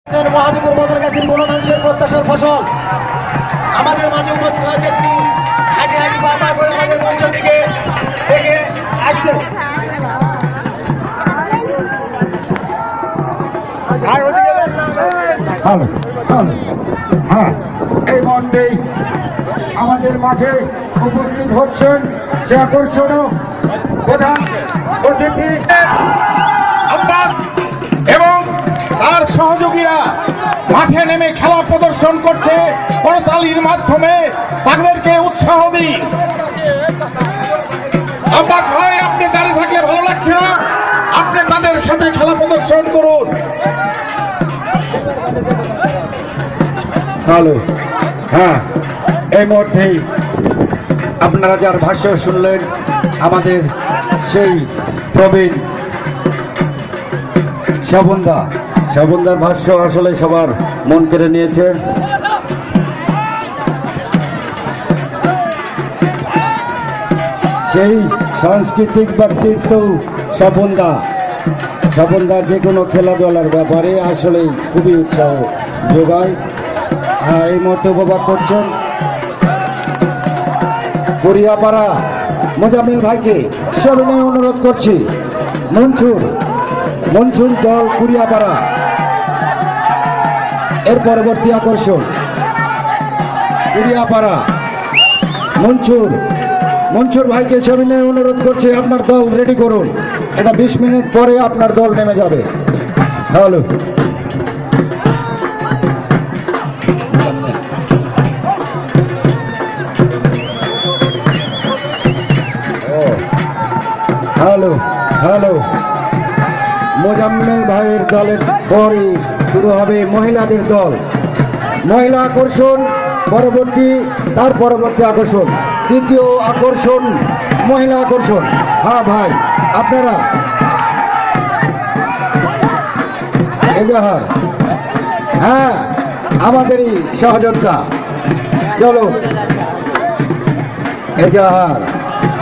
মহাদেবপুর বদর গাছের কোনো মানুষের প্রত্যাশার ফসল আমাদের মাঝে উপস্থিত হয়েছে। তিনি হাঁটি হাঁটি পা করে আমাদের মঞ্চের দিকে দেখে আসছে। এই মন্ডেই আমাদের মাঝে উপস্থিত হচ্ছেন যে আকর্ষণীয় প্রধান অতিথি এবং তার সহযোগীরা মাঠে নেমে খেলা প্রদর্শন করছে। করতালির মাধ্যমে তাদেরকে উৎসাহ দিই। আব্বাস ভাই, আপনি দাঁড়িয়ে থাকলে ভালো লাগছে না, আপনি তাদের সাথে খেলা প্রদর্শন করুন। হ্যালো, হ্যাঁ, এই মুহূর্তেই আপনারা যার ভাষ্য শুনলেন আমাদের সেই প্রবীণ শোভনদার ভাষ্য আসলে সবার মন কেড়ে নিয়েছে। সেই সাংস্কৃতিক ব্যক্তিত্ব শোভনদা যে কোনো খেলাধুলার ব্যাপারে আসলে খুবই উৎসাহ যোগায়। এই মুহূর্তে উপভোগ করছেন কুড়িয়াপাড়া মোজাম্মেল ভাইকে সবিনয়ে অনুরোধ করছি। মনসুর দল কুড়িয়াপাড়া এর পরবর্তী আকর্ষণ কুড়িয়াপাড়া মনসুর ভাইকে সবিনয়ে অনুরোধ করছে, আপনার দল রেডি করুন। এটা 20 মিনিট পরে আপনার দল নেমে যাবে। হ্যালো, হ্যালো, মোজাম্মেল ভাইয়ের দলের পরে শুরু হবে মহিলাদের দল। মহিলা আকর্ষণ তার পরবর্তী আকর্ষণ, তৃতীয় আকর্ষণ মহিলা আকর্ষণ। হ্যাঁ ভাই, আপনারা এজাহার, হ্যাঁ আমাদেরই সহযোদ্ধা। চলো এজাহার,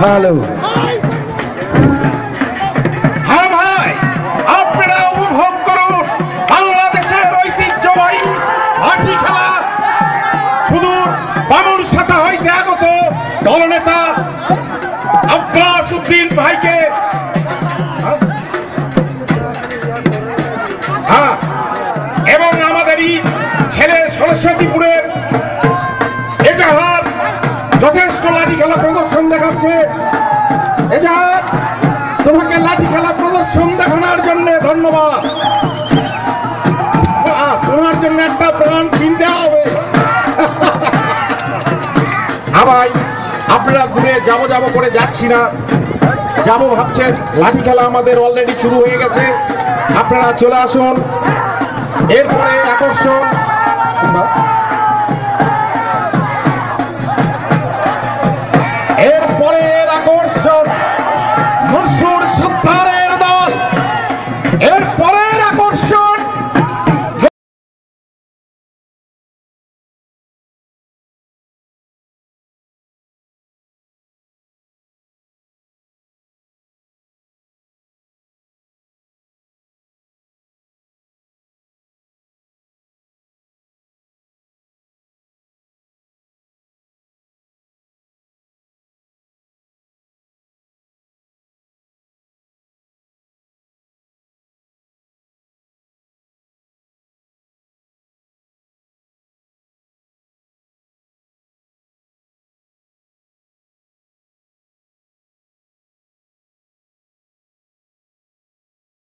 হ্যালো। হ্যাঁ ভাই, আপনারা উপভোগ করুন বাংলাদেশের ঐতিহ্যবাহী হাঁটি খেলা। সুদূর বামুনসাতা হইতে আগত দলনেতা আব্বাস উদ্দিন ভাইকে, হ্যাঁ, এবং আমাদেরই ছেলে সরস্বতীপুরের এজাহার যথেষ্ট লাঠি খেলা প্রদর্শন দেখাচ্ছে। এজাহার, তোমাকে লাঠি খেলা প্রদর্শন দেখানোর জন্য ধন্যবাদ। তোমার জন্য একটা প্রাণ কিনতে হবে। ভাই, আপনারা দূরে যাবো করে যাচ্ছি না, যাবো ভাবছেন। লাঠি খেলা আমাদের অলরেডি শুরু হয়ে গেছে, আপনারা চলে আসুন। এরপরে আকর্ষণ